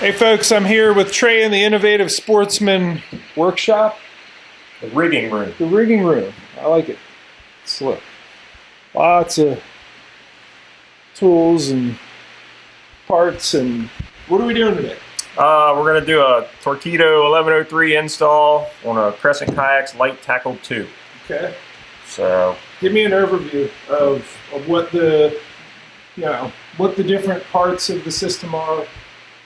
Hey folks, I'm here with Trey in the Innovative Sportsman Workshop. The rigging room. The rigging room. I like it. Slick. Lots of tools and parts. And what are we doing today? We're going to do a Torqeedo 1103 install on a Crescent Kayaks Lite Tackle II. Okay. So give me an overview of what the what the different parts of the system are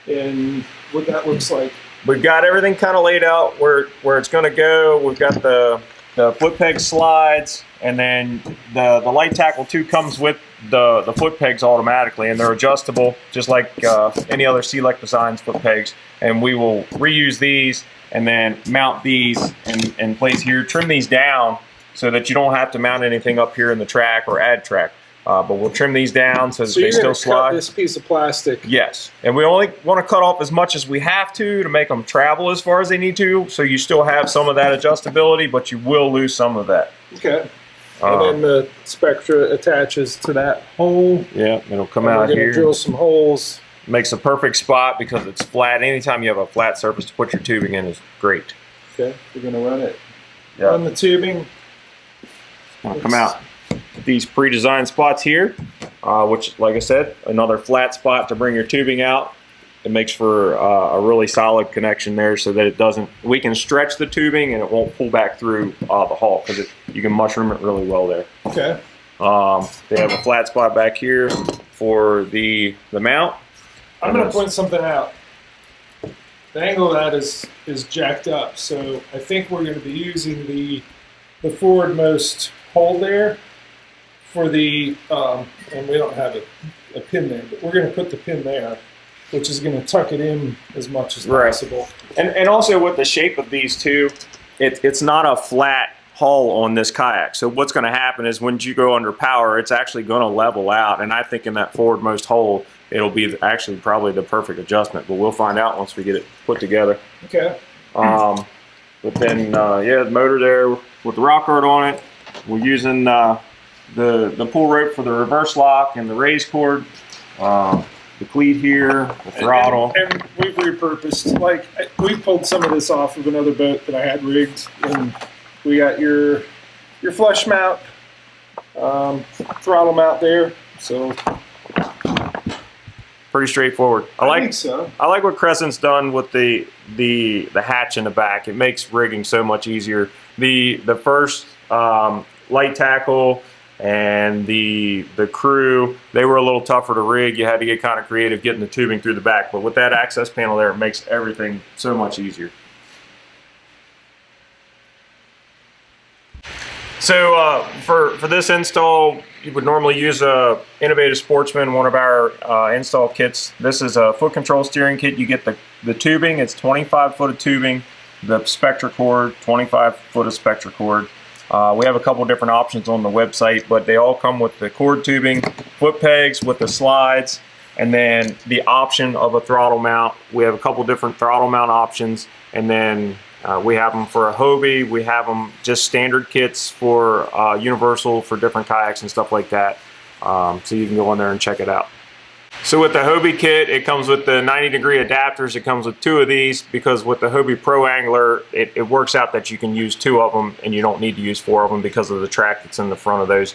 and what that looks like. We've got everything kind of laid out where it's going to go. We've got the foot peg slides, and then the Lite Tackle II comes with the foot pegs automatically, and they're adjustable just like any other Select Designs foot pegs. And we will reuse these and then mount these in place here, trim these down so that you don't have to mount anything up here in the track or add track. But we'll trim these down so that they still slide. Cut this piece of plastic. Yes, and we only want to cut off as much as we have to make them travel as far as they need to. So you still have some of that adjustability, but you will lose some of that. Okay. And then the Spectra attaches to that hole. Yeah, it'll come out here. We're going to drill some holes. Makes a perfect spot because it's flat. Anytime you have a flat surface to put your tubing in is great. Okay, we're going to run it. Yep. Run the tubing. It's going to come out these pre-designed spots here, which, like I said, another flat spot to bring your tubing out. It makes for a really solid connection there, so that it doesn't. We can stretch the tubing and it won't pull back through the hull because you can mushroom it really well there. Okay. They have a flat spot back here for the mount. I'm going to point something out. The angle of that is jacked up, so I think we're going to be using the forwardmost hole there for the, and we don't have a pin there, but we're going to put the pin there, which is going to tuck it in as much as possible. And also with the shape of these two, it's not a flat hull on this kayak. So what's going to happen is when you go under power, it's actually going to level out. And I think in that forwardmost hole, it'll be actually probably the perfect adjustment. But we'll find out once we get it put together. Okay. But then, yeah, the motor there with the rock guard on it. We're using the pull rope for the reverse lock and the raise cord, the cleat here, the throttle. And we've repurposed, like, we pulled some of this off of another boat that I had rigged, and we got your flush mount, throttle mount there, so. Pretty straightforward. I think so. I like what Crescent's done with the hatch in the back. It makes rigging so much easier. The first Lite Tackle and the Crew, they were a little tougher to rig. You had to get kind of creative getting the tubing through the back, but with that access panel there, it makes everything so much easier. So for this install, you would normally use a Innovative Sportsman, one of our install kits. This is a foot control steering kit. You get the tubing, it's 25 foot of tubing, the Spectra cord, 25 foot of Spectra cord. We have a couple different options on the website, but they all come with the cord tubing, foot pegs with the slides, and then the option of a throttle mount. We have a couple different throttle mount options, and then we have them for a Hobie. We have them just standard kits for universal for different kayaks and stuff like that. So you can go in there and check it out. So with the Hobie kit, it comes with the 90-degree adapters. It comes with 2 of these because with the Hobie Pro Angler, it works out that you can use 2 of them and you don't need to use 4 of them because of the track that's in the front of those.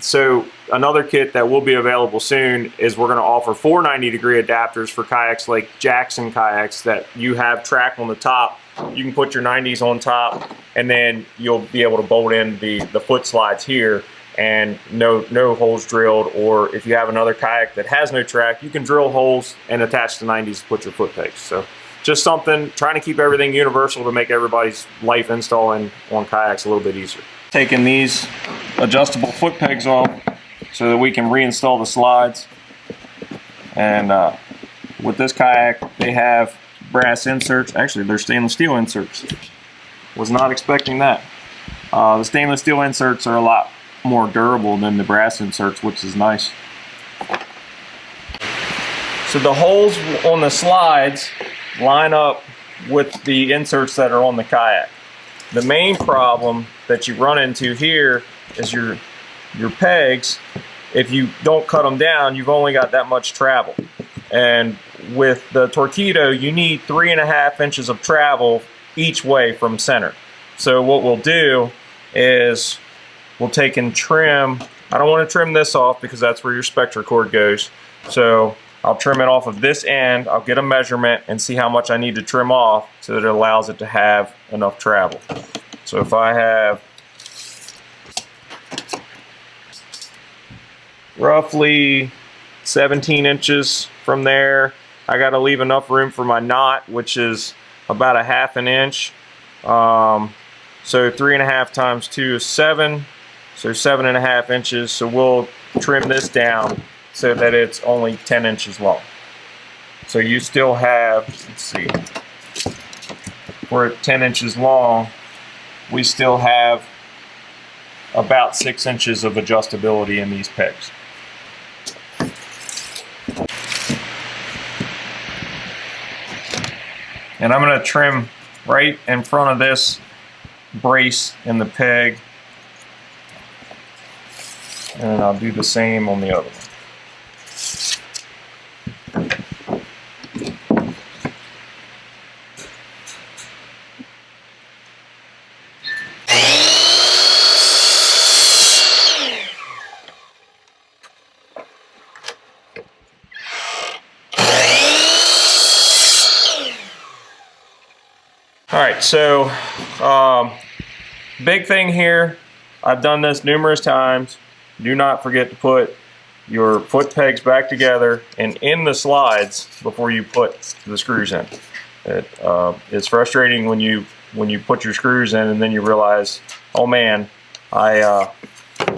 So another kit that will be available soon is we're going to offer 4 90-degree adapters for kayaks like Jackson kayaks that you have track on the top. You can put your 90s on top, and then you'll be able to bolt in the foot slides here, and no holes drilled. Or if you have another kayak that has no track, you can drill holes and attach the 90s to put your foot pegs. So just something, trying to keep everything universal to make everybody's life installing on kayaks a little bit easier. Taking these adjustable foot pegs off so that we can reinstall the slides. And with this kayak, they have brass inserts. Actually, they're stainless steel inserts. Was not expecting that. The stainless steel inserts are a lot more durable than the brass inserts, which is nice. So the holes on the slides line up with the inserts that are on the kayak. The main problem that you run into here is your pegs. If you don't cut them down, you've only got that much travel. And with the Torqeedo, you need 3.5 inches of travel each way from center. So what we'll do is we'll take and trim. I don't want to trim this off because that's where your Spectra cord goes. So I'll trim it off of this end. I'll get a measurement and see how much I need to trim off so that it allows it to have enough travel. So if I have roughly 17 inches from there, I got to leave enough room for my knot, which is about 1/2 inch. So 3.5 times 2 is 7, so 7.5 inches. So we'll trim this down so that it's only 10 inches long. So you still have, let's see, we're at 10 inches long, we still have about 6 inches of adjustability in these pegs. And I'm going to trim right in front of this brace in the peg, and then I'll do the same on the other one. All right, so big thing here, I've done this numerous times. Do not forget to put your foot pegs back together and in the slides before you put the screws in. It's frustrating when you put your screws in and then you realize, oh man, now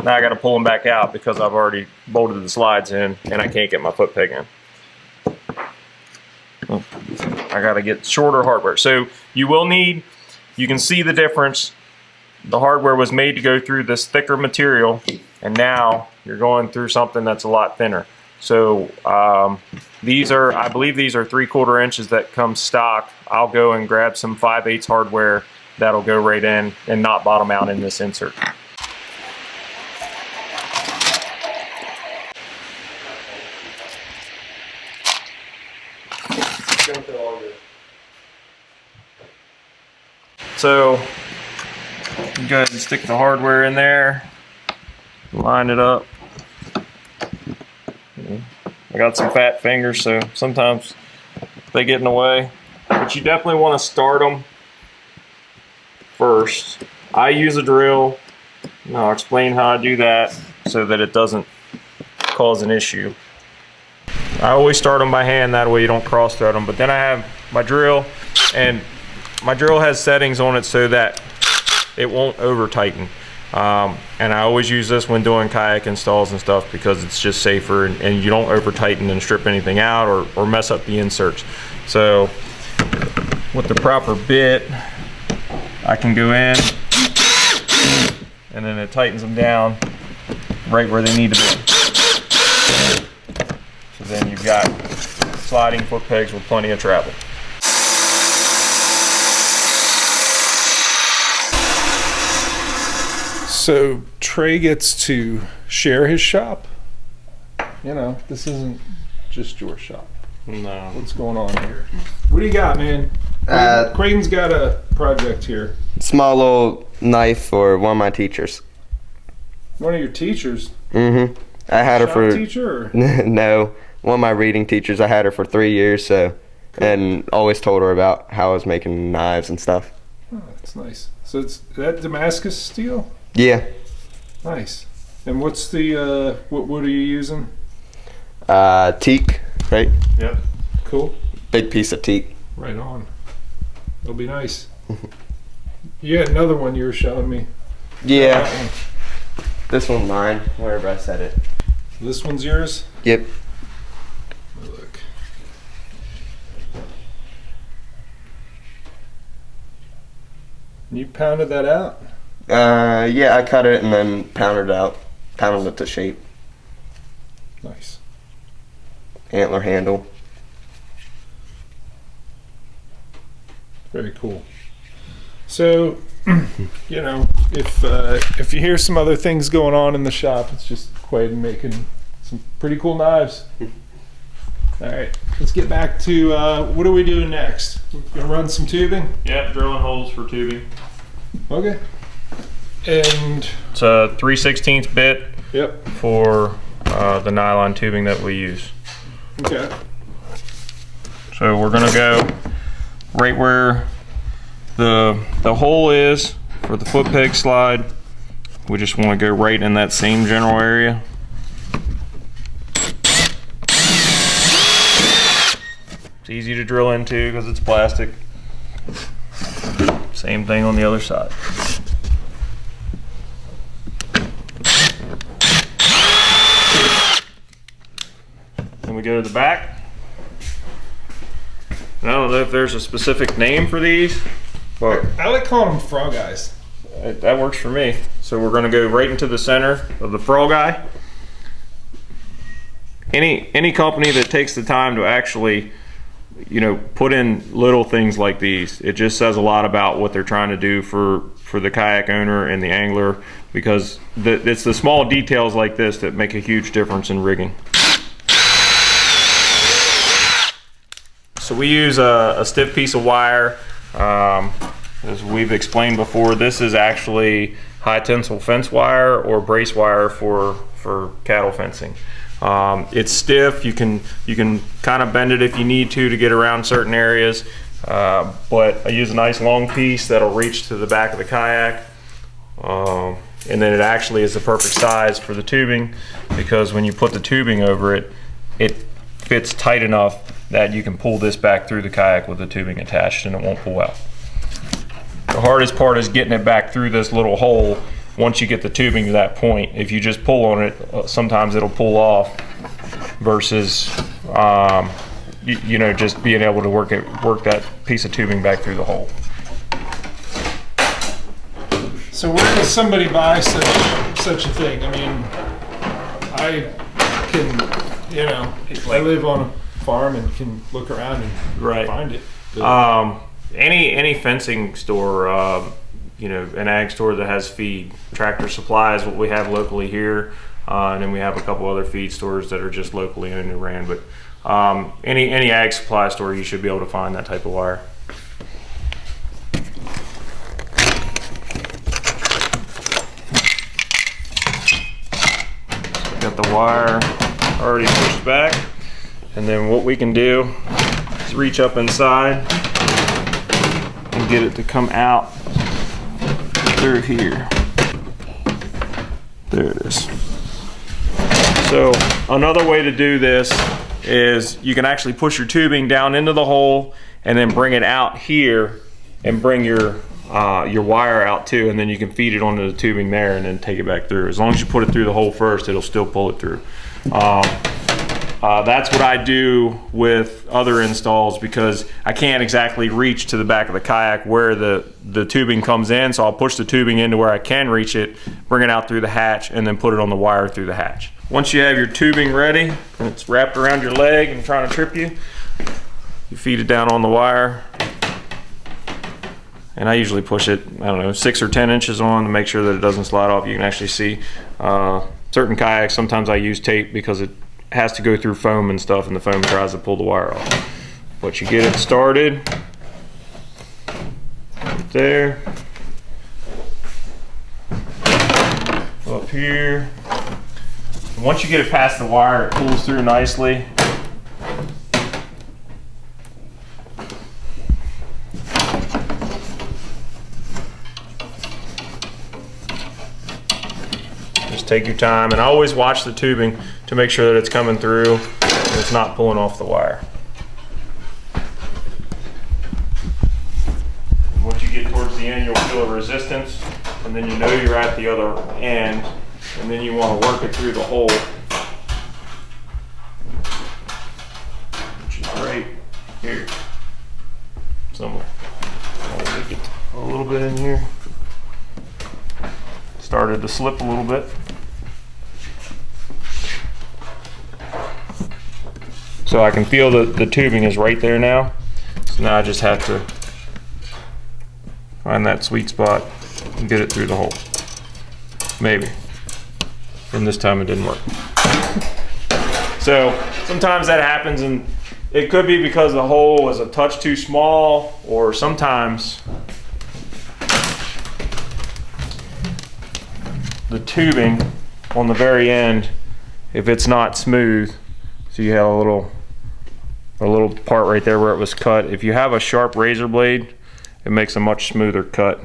I got to pull them back out because I've already bolted the slides in and I can't get my foot peg in. I got to get shorter hardware. So you will need, you can see the difference. The hardware was made to go through this thicker material, and now you're going through something that's a lot thinner. So these are, I believe these are 3/4 inches that come stock. I'll go and grab some 5/8 hardware that'll go right in and not bottom out in this insert. So you go ahead and stick the hardware in there, line it up. I got some fat fingers, so sometimes they get in the way, but you definitely want to start them first. I use a drill, and I'll explain how I do that so that it doesn't cause an issue. I always start them by hand, that way you don't cross thread them, but then I have my drill, and my drill has settings on it so that it won't over tighten. And I always use this when doing kayak installs and stuff because it's just safer, and you don't over tighten and strip anything out or mess up the inserts. So with the proper bit, I can go in and then it tightens them down right where they need to be. So then you've got sliding foot pegs with plenty of travel. So Trey gets to share his shop. You know, this isn't just your shop. No. What's going on here? What do you got, man? Creighton's got a project here. Small little knife for one of my teachers. One of your teachers? Mm-hmm. I had her for... teacher? Or? No, one of my reading teachers. I had her for 3 years, so, and always told her about how I was making knives and stuff. Oh, that's nice. So it's that Damascus steel? Yeah. Nice. And what's the what are you using? Teak, right? Yep. Cool. Big piece of teak. Right on. It'll be nice. You had another one you were showing me. Yeah. This one's mine, wherever I set it. This one's yours? Yep. Look. You pounded that out? Yeah, I cut it and then pounded it to shape. Nice. Antler handle. Very cool. So, you know, if you hear some other things going on in the shop, it's just Quaden making some pretty cool knives. All right, let's get back to what are we doing next? We're gonna run some tubing. Yep, drilling holes for tubing. Okay. And it's a 3/16 bit. Yep. For the nylon tubing that we use. Okay. So we're gonna go right where the hole is for the foot peg slide. We just want to go right in that same general area. It's easy to drill into because it's plastic. Same thing on the other side. Then we go to the back. And I don't know if there's a specific name for these, but I like calling them frog eyes. That works for me. So we're going to go right into the center of the frog eye. Any company that takes the time to actually, you know, put in little things like these, it just says a lot about what they're trying to do for the kayak owner and the angler, because it's the small details like this that make a huge difference in rigging. So we use a stiff piece of wire. As we've explained before, this is actually high tensile fence wire or brace wire for cattle fencing. It's stiff. You can kind of bend it if you need to get around certain areas. But I use a nice long piece that'll reach to the back of the kayak. And then it actually is the perfect size for the tubing, because when you put the tubing over it, it fits tight enough that you can pull this back through the kayak with the tubing attached and it won't pull out. The hardest part is getting it back through this little hole once you get the tubing to that point. If you just pull on it, sometimes it'll pull off versus you know, just being able to work that piece of tubing back through the hole. So where does somebody buy such a thing? I mean, I can, you know, I live on a farm and can look around and find it. Any fencing store, you know, an ag store that has feed. Tractor Supply is what we have locally here, and then we have a couple other feed stores that are just locally owned and ran. But any ag supply store, you should be able to find that type of wire. Got the wire already pushed back, and then what we can do is reach up inside and get it to come out through here. There it is. So another way to do this is you can actually push your tubing down into the hole and then bring it out here and bring your wire out too, and then you can feed it onto the tubing there and then take it back through. As long as you put it through the hole first, it'll still pull it through. That's what I do with other installs, because I can't exactly reach to the back of the kayak where the tubing comes in, so I'll push the tubing into where I can reach it, bring it out through the hatch, and then put it on the wire through the hatch. Once you have your tubing ready and it's wrapped around your leg and trying to trip you, you feed it down on the wire. And I usually push it, I don't know, 6 or 10 inches on to make sure that it doesn't slide off. You can actually see certain kayaks, sometimes I use tape because it has to go through foam and stuff, and the foam tries to pull the wire off. But you get it started right there, up here. And once you get it past the wire, it pulls through nicely. Just take your time, and always watch the tubing to make sure that it's coming through and it's not pulling off the wire. Once you get towards the end, you'll feel a resistance, and then you know you're at the other end, and then you want to work it through the hole, which is right here somewhere. I'll make it a little bit in here. Started to slip a little bit. So I can feel the tubing is right there now. So now I just have to find that sweet spot and get it through the hole. Maybe. And this time it didn't work. So So sometimes that happens, and it could be because the hole is a touch too small, or sometimes the tubing on the very end, if it's not smooth, so you have a little part right there where it was cut. If you have a sharp razor blade, it makes a much smoother cut.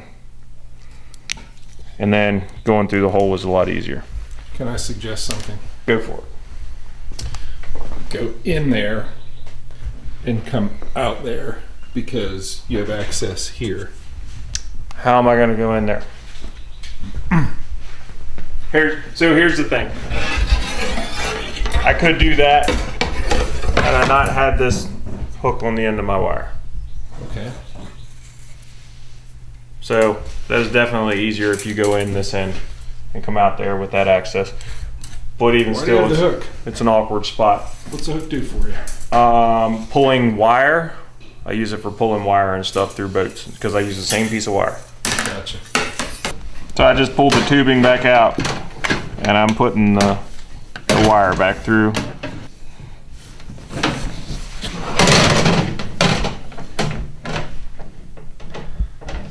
And then going through the hole is a lot easier. Can I suggest something? Go for it. Go in there and come out there because you have access here. How am I going to go in there? Here's the thing. I could do that had I not had this hook on the end of my wire. Okay. So that is definitely easier if you go in this end and come out there with that access. But even Why do you still, have the hook? it's an awkward spot. What's the hook do for you? Pulling wire. I use it for pulling wire and stuff through boats because I use the same piece of wire. Gotcha. So I just pulled the tubing back out and I'm putting the wire back through.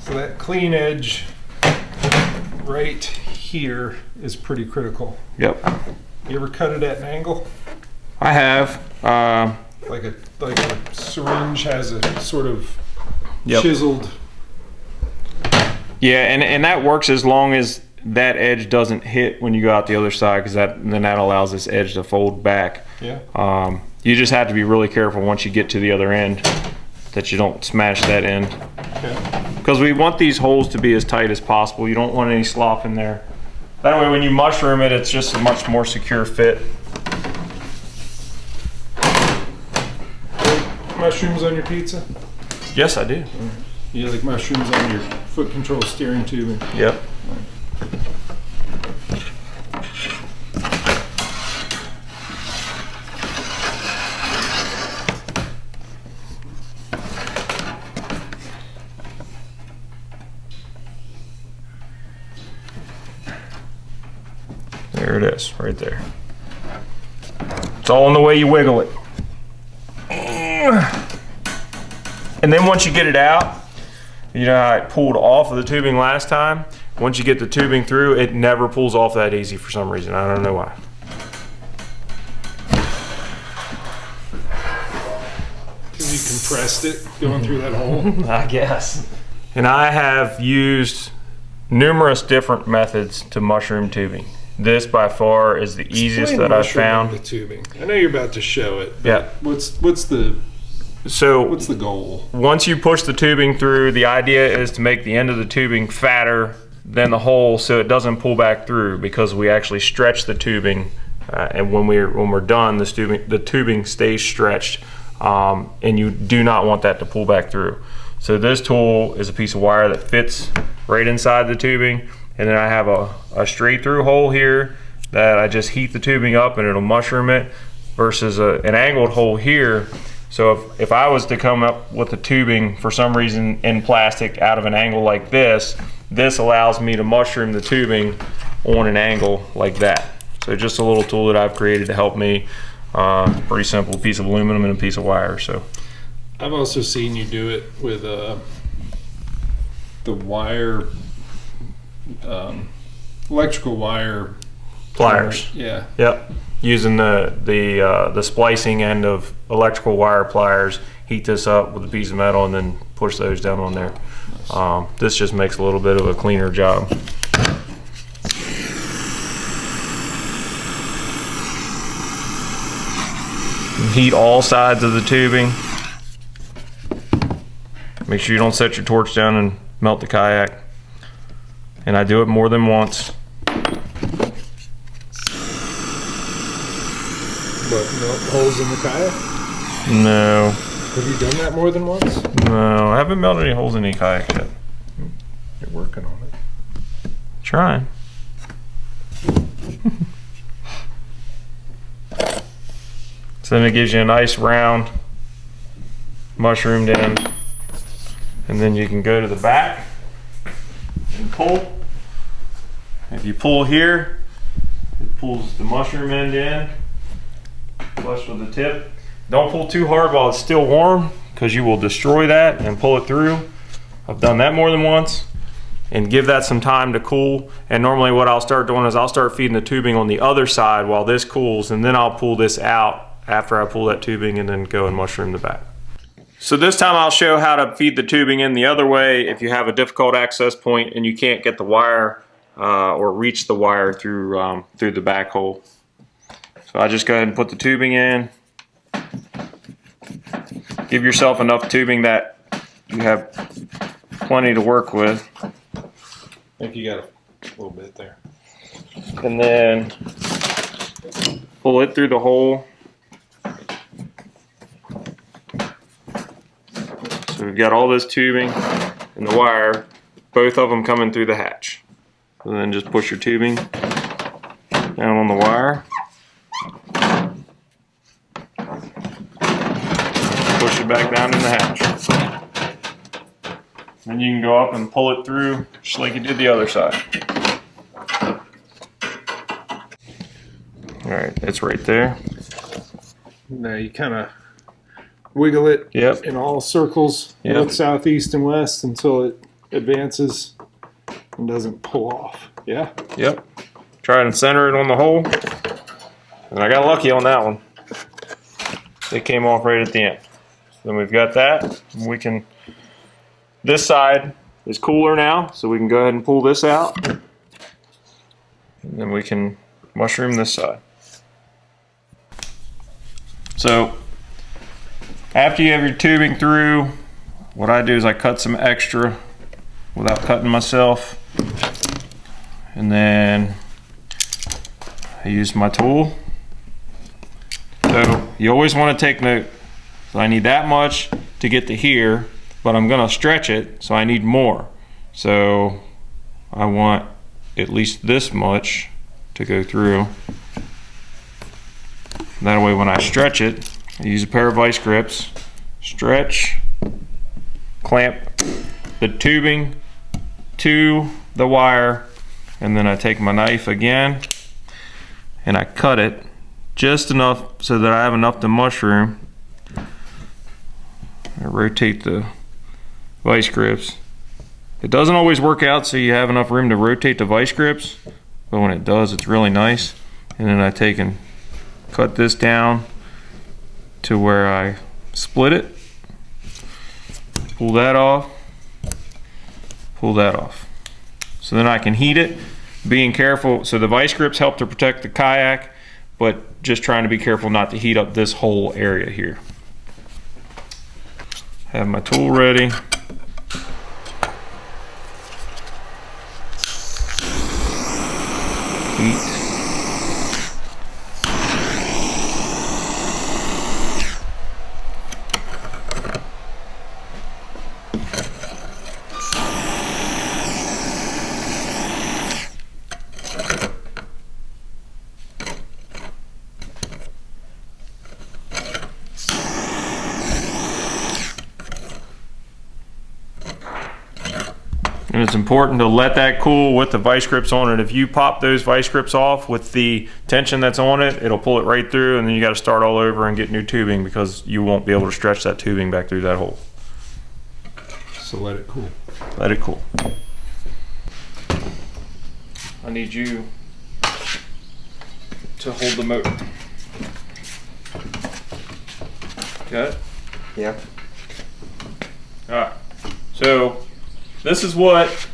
So that clean edge right here is pretty critical. Yep. You ever cut it at an angle? I have. Like a syringe has a sort of Yep. chiseled. Yeah, and that works as long as that edge doesn't hit when you go out the other side, because then that allows this edge to fold back. Yeah. You just have to be really careful once you get to the other end that you don't smash that end. Okay. Because we want these holes to be as tight as possible. You don't want any slop in there. That way when you mushroom it, it's just a much more secure fit. Mushrooms on your pizza? Yes, I do. You like mushrooms on your foot control steering tubing? Yep. There it is, right there. It's all in the way you wiggle it. And then once you get it out, you know how it pulled off of the tubing last time? Once you get the tubing through, it never pulls off that easy for some reason. I don't know why. Because you compressed it going through that hole? I guess. And I have used numerous different methods to mushroom tubing. This by far is the easiest that I've found. The tubing. I know you're about to show it. Yeah. What's the goal? Once you push the tubing through, the idea is to make the end of the tubing fatter than the hole so it doesn't pull back through, because we actually stretch the tubing, and when we're done, the tubing stays stretched, and you do not want that to pull back through. So this tool is a piece of wire that fits right inside the tubing, and then I have a straight through hole here that I just heat the tubing up and it'll mushroom it, versus an angled hole here. So if I was to come up with the tubing for some reason in plastic out of an angle like this allows me to mushroom the tubing on an angle like that. So just a little tool that I've created to help me. Pretty simple piece of aluminum and a piece of wire. So I've also seen you do it with the wire, electrical wire pliers. Yeah. Yep. Using the splicing end of electrical wire pliers, heat this up with a piece of metal and then push those down on there. Nice. This just makes a little bit of a cleaner job. Heat all sides of the tubing. Make sure you don't set your torch down and melt the kayak. And I do it more than once. But no holes in the kayak? No. Have you done that more than once? No, I haven't melted any holes in any kayak yet. You're working on it. Trying. So then it gives you a nice round mushroomed end. And then you can go to the back and pull. If you pull here, it pulls the mushroom end in. flush with the tip. Don't pull too hard while it's still warm, because you will destroy that and pull it through. I've done that more than once. And give that some time to cool. And normally what I'll start doing is I'll start feeding the tubing on the other side while this cools, and then I'll pull this out after I pull that tubing and then go and mushroom the back. So this time I'll show how to feed the tubing in the other way if you have a difficult access point and you can't get the wire or reach the wire through the back hole. So I just go ahead and put the tubing in. Give yourself enough tubing that you have plenty to work with. I think you got a little bit there. And then pull it through the hole. So we've got all this tubing and the wire, both of them coming through the hatch. And then just push your tubing down on the wire. Push it back down in the hatch. Then you can go up and pull it through just like you did the other side. Alright, it's right there. Now you kind of wiggle it in all circles, north, south, east, and west until it advances and doesn't pull off. Yeah? Yep. Try and center it on the hole. And I got lucky on that one. It came off right at the end. So then we've got that. And we can... This side is cooler now, so we can go ahead and pull this out. And then we can mushroom this side. So, after you have your tubing through, what I do is I cut some extra without cutting myself. And then I use my tool. So, you always want to take note. So I need that much to get to here, but I'm gonna stretch it, so I need more. So I want at least this much to go through. That way when I stretch it, I use a pair of vice grips, stretch, clamp the tubing to the wire, and then I take my knife again and I cut it just enough so that I have enough to mushroom. I rotate the vice grips. It doesn't always work out so you have enough room to rotate the vice grips, but when it does, it's really nice. And then I take and cut this down to where I split it, pull that off, pull that off. So then I can heat it, being careful. So the vice grips help to protect the kayak, but just trying to be careful not to heat up this whole area here. Have my tool ready. Heat. And it's important to let that cool with the vice grips on it. If you pop those vice grips off with the tension that's on it, it'll pull it right through, and then you got to start all over and get new tubing because you won't be able to stretch that tubing back through that hole. So let it cool. Let it cool. I need you to hold the motor. Got it? Yeah. Alright, so this is what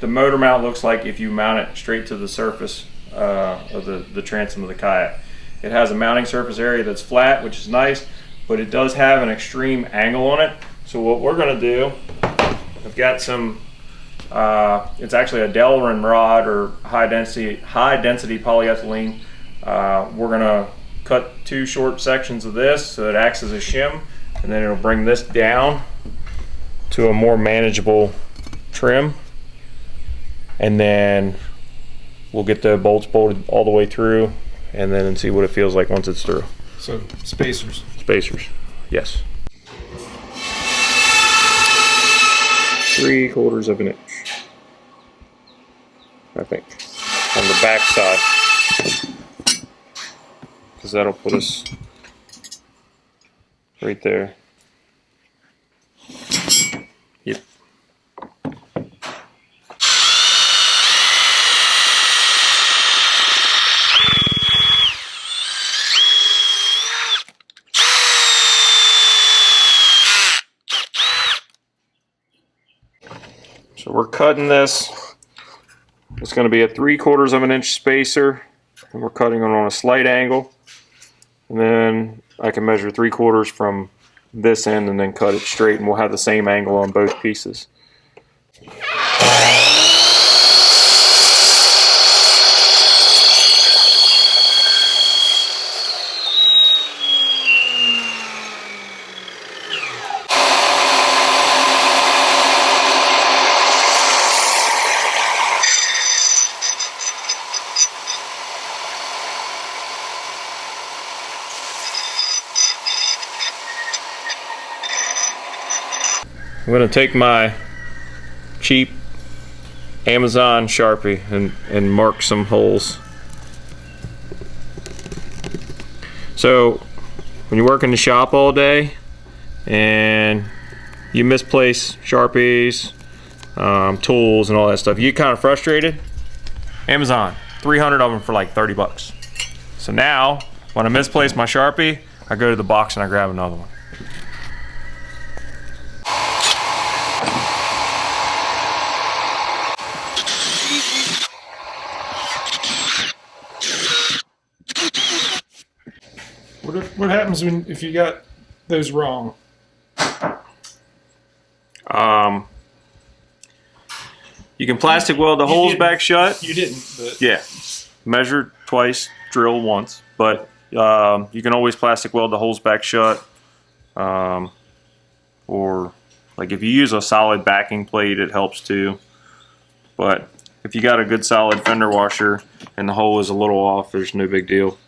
the motor mount looks like if you mount it straight to the surface of the transom of the kayak. It has a mounting surface area that's flat, which is nice, but it does have an extreme angle on it. So what we're going to do, I've got some, it's actually a Delrin rod or high density polyethylene. We're going to cut two short sections of this so it acts as a shim, and then it'll bring this down to a more manageable trim, and then we'll get the bolts bolted all the way through and then see what it feels like once it's through. So spacers. Spacers, yes. 3/4 of an inch, I think, on the back side. because that'll put us right there. Yep. So we're cutting this. It's going to be a 3/4 of an inch spacer, and we're cutting it on a slight angle. And then I can measure 3/4 from this end and then cut it straight, and we'll have the same angle on both pieces. I'm going to take my cheap Amazon Sharpie and mark some holes. So when you work in the shop all day and you misplace Sharpies, tools and all that stuff, you get kind of frustrated. Amazon, 300 of them for like 30 bucks. So now when I misplace my Sharpie, I go to the box and I grab another one. What happens if you got those wrong? You can plastic weld the holes back shut. You didn't, but yeah, measure twice, drill once, but you can always plastic weld the holes back shut. Or like if you use a solid backing plate, it helps too. But if you got a good solid fender washer and the hole is a little off, there's no big deal.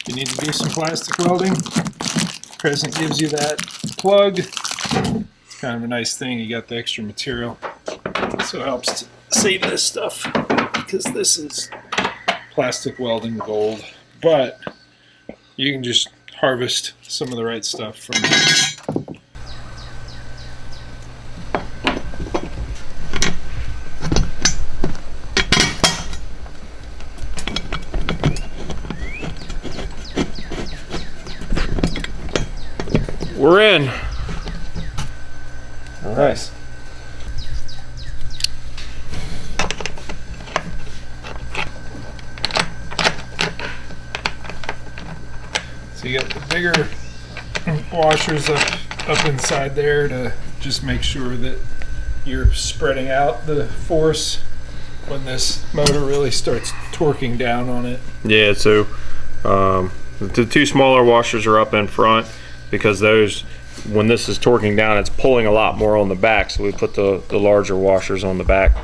you need to do some plastic welding, Crescent gives you that plug. It's kind of a nice thing. You got the extra material, so it helps to save this stuff because this is plastic welding gold. But you can just harvest some of the right stuff from it. We're in. Nice. So you got the bigger washers up inside there to just make sure that you're spreading out the force when this motor really starts torquing down on it. Yeah, so the two smaller washers are up in front because those, when this is torquing down, it's pulling a lot more on the back, so we put the larger washers on the back.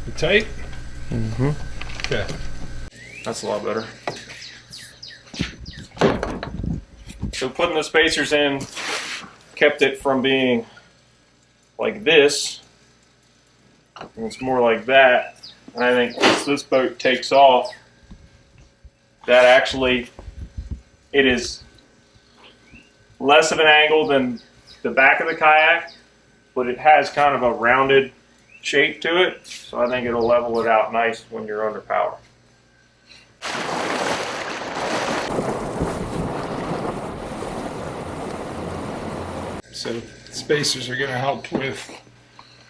You tight? Mm-hmm. Okay. That's a lot better. So putting the spacers in kept it from being like this, and it's more like that. And I think once this boat takes off, that actually, it is less of an angle than the back of the kayak, but it has kind of a rounded shape to it, so I think it'll level it out nice when you're under power. So spacers are going to help with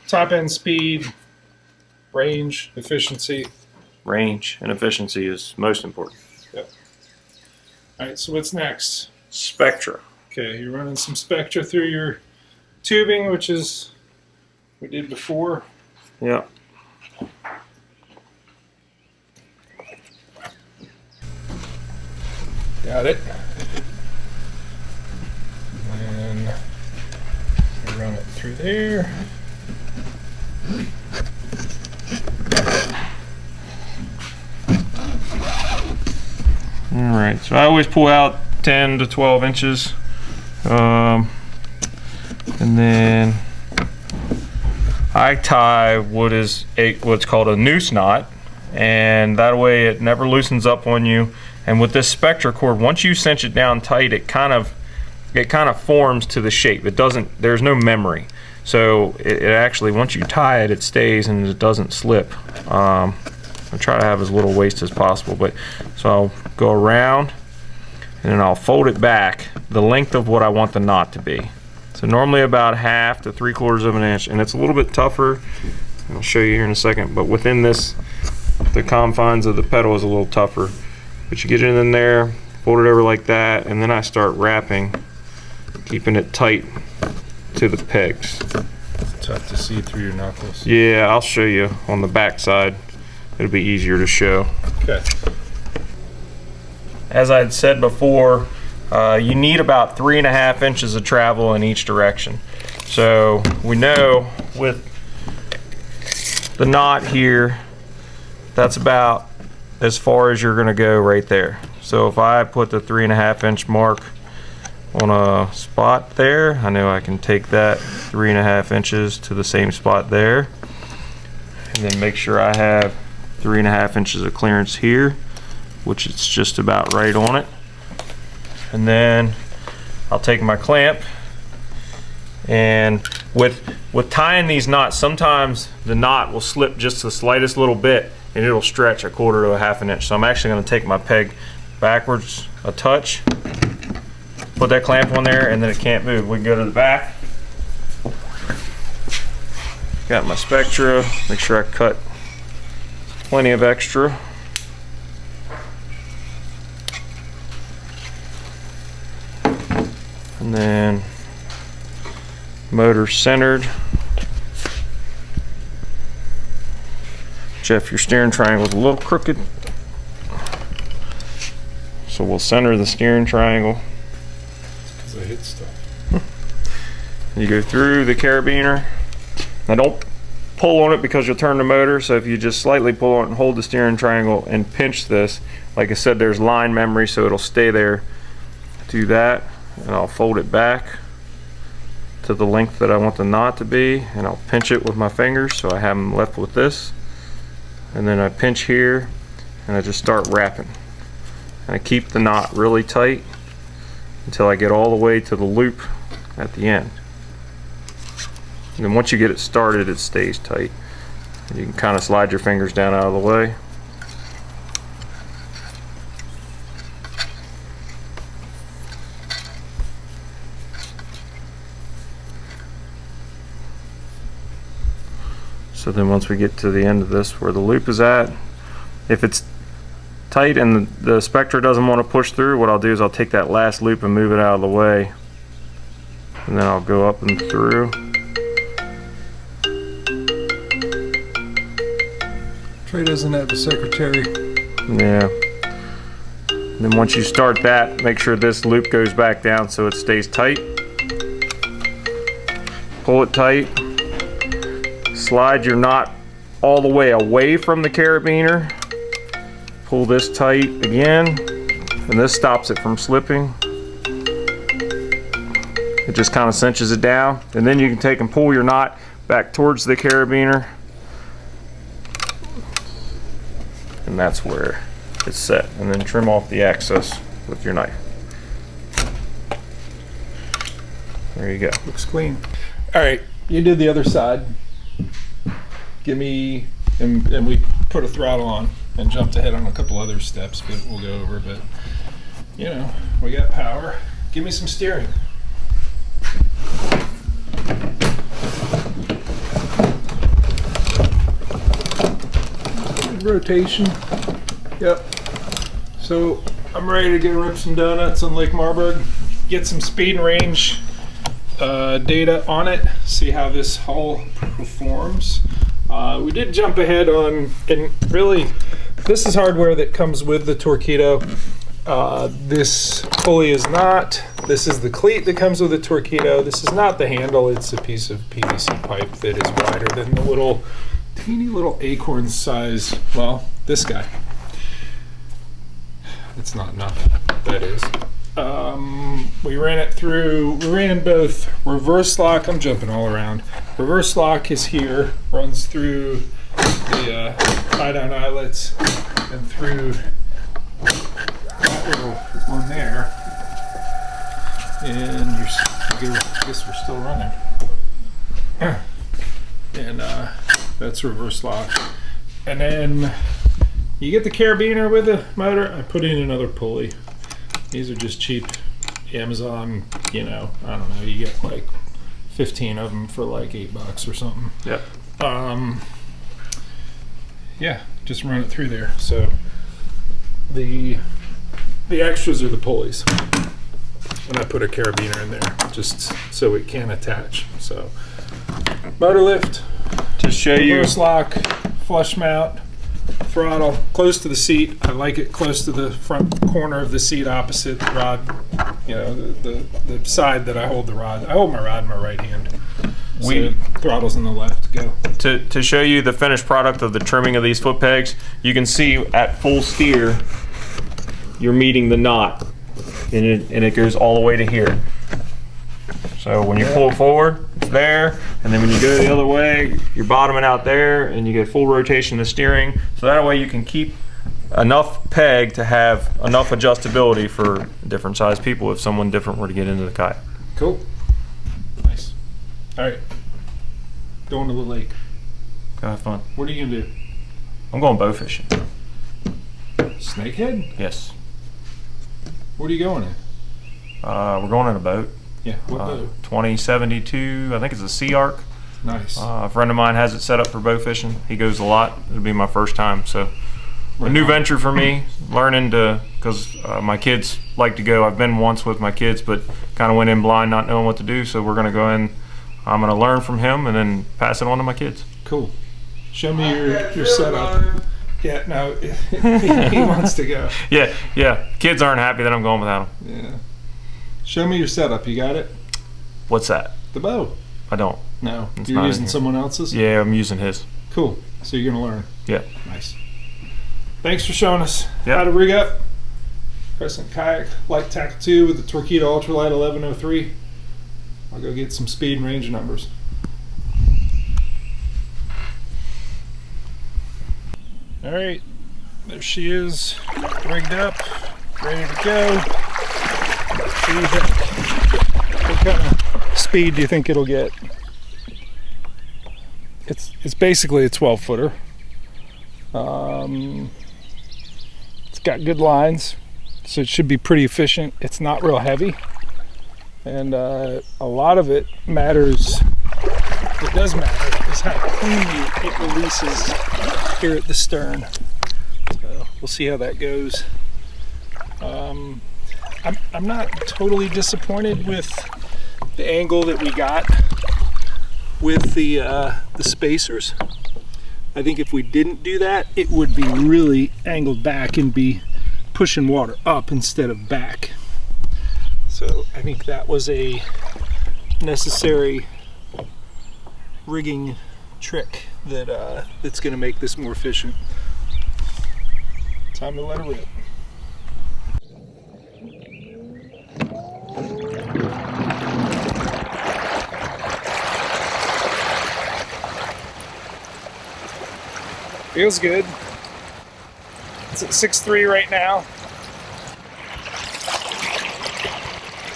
top end speed, range, efficiency. Range and efficiency is most important. Yep. All right, so what's next? Spectra. Okay, you're running some Spectra through your tubing, which is we did before. Yeah. Got it. And we run it through there. Right, so I always pull out 10 to 12 inches. And then I tie what's called a noose knot, and that way it never loosens up on you. And with this Spectra cord, once you cinch it down tight, it kind of forms to the shape. There's no memory. So it actually, once you tie it, it stays and it doesn't slip. I try to have as little waste as possible, so I'll go around and then I'll fold it back the length of what I want the knot to be. So normally about 1/2 to 3/4 of an inch, and it's a little bit tougher. I'll show you here in a second, but within this, the confines of the pedal is a little tougher. But you get it in there, fold it over like that, and then I start wrapping, keeping it tight to the pegs. It's tough to see through your knuckles. Yeah, I'll show you on the back side. It'll be easier to show. Okay. As I had said before, you need about 3.5 inches of travel in each direction. So we know with the knot here, that's about as far as you're going to go right there. So if I put the 3.5 inch mark on a spot there, I know I can take that 3.5 inches to the same spot there, and then make sure I have 3.5 inches of clearance here, which it's just about right on it. And then I'll take my clamp, and with tying these knots, sometimes the knot will slip just the slightest little bit and it'll stretch 1/4 to 1/2 an inch. So I'm actually going to take my peg backwards a touch, put that clamp on there, and then it can't move. We can go to the back. Got my Spectra, make sure I cut plenty of extra. And then motor centered. Jeff, your steering triangle is a little crooked, so we'll center the steering triangle. Because I hit stuff. You go through the carabiner. Now don't pull on it because you'll turn the motor, so if you just slightly pull on it and hold the steering triangle and pinch this, like I said, there's line memory, so it'll stay there. Do that, and I'll fold it back to the length that I want the knot to be, and I'll pinch it with my fingers so I have them left with this. And then I pinch here and I just start wrapping, and I keep the knot really tight until I get all the way to the loop at the end. And then once you get it started, it stays tight. You can kind of slide your fingers down out of the way. So then once we get to the end of this where the loop is at, if it's tight and the Spectra doesn't want to push through, what I'll do is I'll take that last loop and move it out of the way, and then I'll go up and through. Trey doesn't have a secretary. Yeah. And then once you start that, make sure this loop goes back down so it stays tight. Pull it tight. Slide your knot all the way away from the carabiner. Pull this tight again, and this stops it from slipping. It just kind of cinches it down, and then you can take and pull your knot back towards the carabiner, and that's where it's set. And then trim off the excess with your knife. There you go. Looks clean. All right, you did the other side. Give me, and we put a throttle on and jumped ahead on a couple other steps, but we'll go over. But you know, we got power. Give me some steering. Good rotation. Yep. So I'm ready to go rip some donuts on Lake Marburg. Get some speed and range data on it. See how this hull performs. We did jump ahead on, and really, this is hardware that comes with the Torqeedo. This pulley is not. This is the cleat that comes with the Torqeedo. This is not the handle. It's a piece of PVC pipe that is wider than the little, teeny little acorn size, well, this guy. it's not enough, that is. We ran both reverse lock. I'm jumping all around. Reverse lock is here, runs through the tie-down eyelets and through that little one there. And I guess we're still running. And that's reverse lock. And then you get the carabiner with the motor. I put in another pulley. These are just cheap Amazon, I don't know, you get like 15 of them for like $8 or something. Yep. Yeah, just run it through there. So the extras are the pulleys. And I put a carabiner in there just so it can attach. So motor lift, To show you, reverse lock, flush mount, throttle close to the seat. I like it close to the front corner of the seat opposite the rod, the side that I hold the rod. I hold my rod in my right hand. So throttle's in the left. Go. to show you the finished product of the trimming of these foot pegs, you can see at full steer, you're meeting the knot, and it goes all the way to here. So when you pull it forward, it's there, and then when you go the other way, you're bottoming out there, and you get full rotation of the steering. So that way you can keep enough peg to have enough adjustability for different size people if someone different were to get into the kayak. Cool. Nice. All right. Going to the lake. Go have fun. What are you gonna do? I'm going bow fishing. Snakehead? Yes. What are you going in? We're going in a boat. Yeah. What boat? 2072, I think it's a Sea Arc. Nice. A friend of mine has it set up for bow fishing. He goes a lot. It'll be my first time, so a new venture for me. Learning to, because my kids like to go. I've been once with my kids, but kind of went in blind, not knowing what to do. So we're gonna go in. I'm gonna learn from him and then pass it on to my kids. Cool. Show me your setup. Yeah. No. He wants to go. Yeah. Kids aren't happy that I'm going without them. Yeah. Show me your setup. You got it? What's that? The bow. I don't. No. It's You're not in using here. someone else's? Yeah, I'm using his. Cool. So you're going to learn. Yeah. Nice. Thanks for showing us Yep. how to rig up. Crescent Kayak Lite Tackle II with the Torqeedo Ultralight 1103. I'll go get some speed and range numbers. All right. There she is. Rigged up. Ready to go. What do you think? What kind of speed do you think it'll get? It's basically a 12-footer. It's got good lines, so it should be pretty efficient. It's not real heavy, and a lot of it matters. What does matter is how cleanly it releases here at the stern. So we'll see how that goes. I'm not totally disappointed with the angle that we got with the spacers. I think if we didn't do that, it would be really angled back and be pushing water up instead of back. So I think that was a necessary rigging trick that's going to make this more efficient. Time to let it rip. Feels good. It's at 6.3 right now.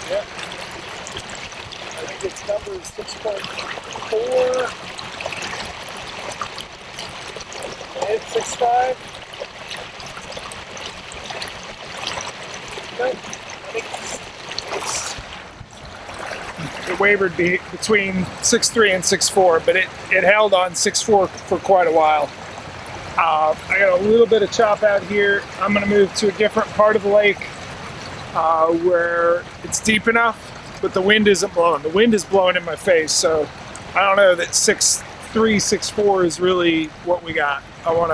Yep. I think its number is 6.4. And it's 6.5. Nope. I think it wavered between 6.3 and 6.4, but it held on 6.4 for quite a while. I got a little bit of chop out here. I'm going to move to a different part of the lake where it's deep enough, but the wind isn't blowing. The wind is blowing in my face, so I don't know that 6.3, 6.4 is really what we got. I want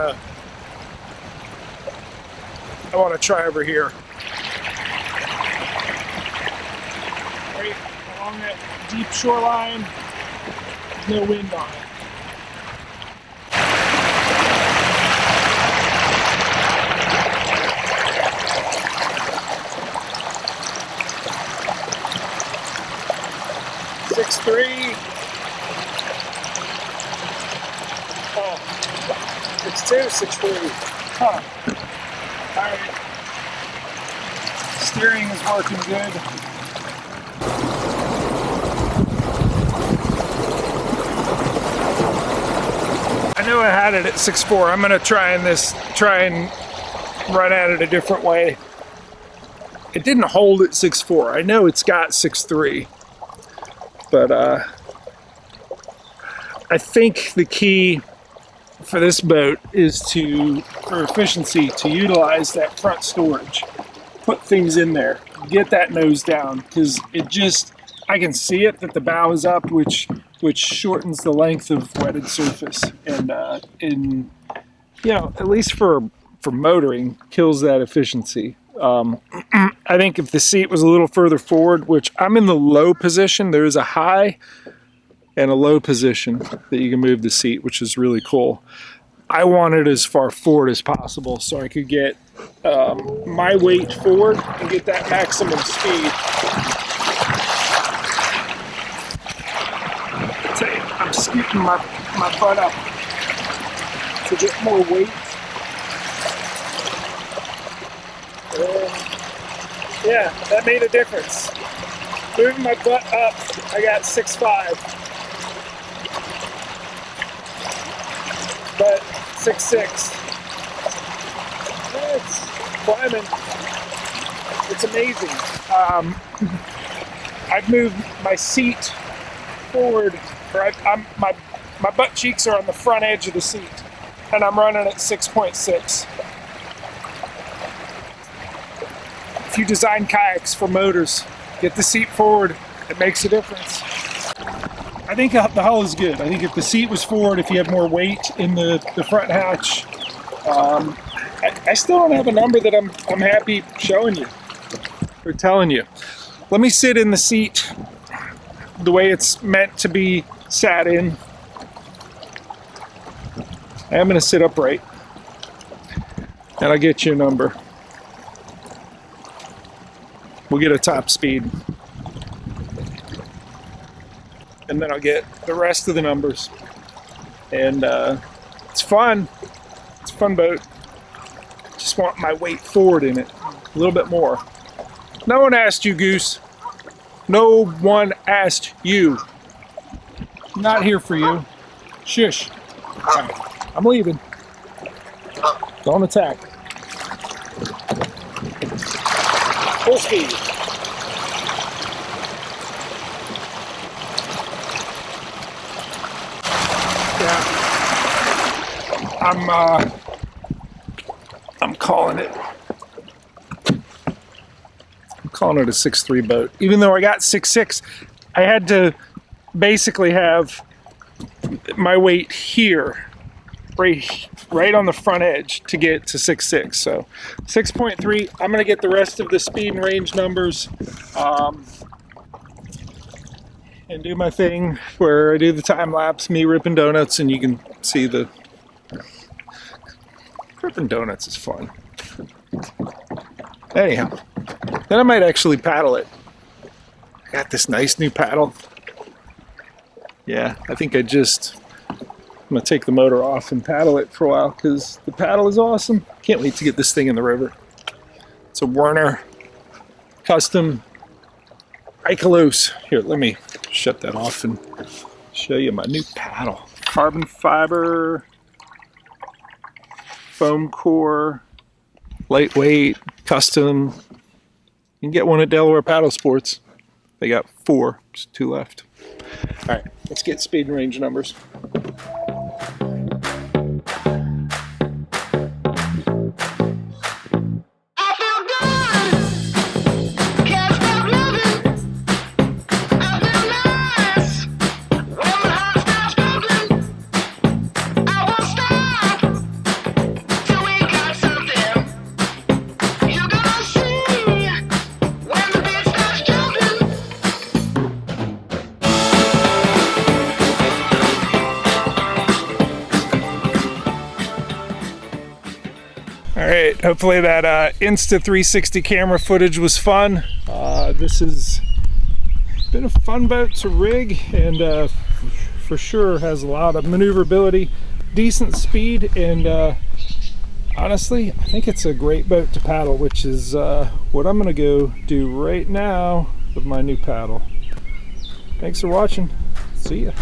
to try over here. Right along that deep shoreline, there's no wind on it. 6.3. Oh, 6.2, 6.3. Huh. Alright. Steering is working good. I know I had it at 6.4. I'm gonna try and run at it a different way. It didn't hold at 6.4. I know it's got 6.3, but I think the key for this boat is for efficiency, to utilize that front storage. Put things in there, get that nose down, because I can see it that the bow is up, which shortens the length of wetted surface, and at least for motoring, kills that efficiency. I think if the seat was a little further forward, which I'm in the low position, there is a high and a low position that you can move the seat, which is really cool. I want it as far forward as possible so I could get my weight forward and get that maximum speed. I'm scooting my butt up to get more weight. Yeah, that made a difference. Moving my butt up, I got 6.5. But 6.6. It's climbing. It's amazing. I've moved my seat forward, or my butt cheeks are on the front edge of the seat, and I'm running at 6.6. If you design kayaks for motors, get the seat forward. It makes a difference. I think the hull is good. I think if the seat was forward, if you have more weight in the front hatch, I still don't have a number that I'm happy showing you or telling you. Let me sit in the seat the way it's meant to be sat in. I'm going to sit upright, and I'll get you a number. We'll get a top speed, and then I'll get the rest of the numbers. And it's fun. It's a fun boat. Just want my weight forward in it a little bit more. No one asked you, Goose. No one asked you. I'm not here for you. Shush. Right, I'm leaving. Don't attack. Full speed. Yeah. I'm calling it. I'm calling it a 6.3 boat. Even though I got 6.6, I had to basically have my weight here, right on the front edge, to get to 6.6. So 6.3. I'm gonna get the rest of the speed and range numbers, and do my thing where I do the time lapse, me ripping donuts, and you can see the ripping donuts is fun. Anyhow, then I might actually paddle it. I got this nice new paddle. Yeah, I think I'm gonna take the motor off and paddle it for a while, because the paddle is awesome. Can't wait to get this thing in the river. It's a Werner custom Ikelos. Here, let me shut that off and show you my new paddle. Carbon fiber, foam core, lightweight, custom. You can get one at Delaware Paddle Sports. They got 4, just 2 left. All right, let's get speed and range numbers. Alright, hopefully that Insta 360 camera footage was fun. This is been a fun boat to rig, and for sure has a lot of maneuverability, decent speed, and honestly, I think it's a great boat to paddle, which is what I'm gonna go do right now with my new paddle. Thanks for watching. See ya.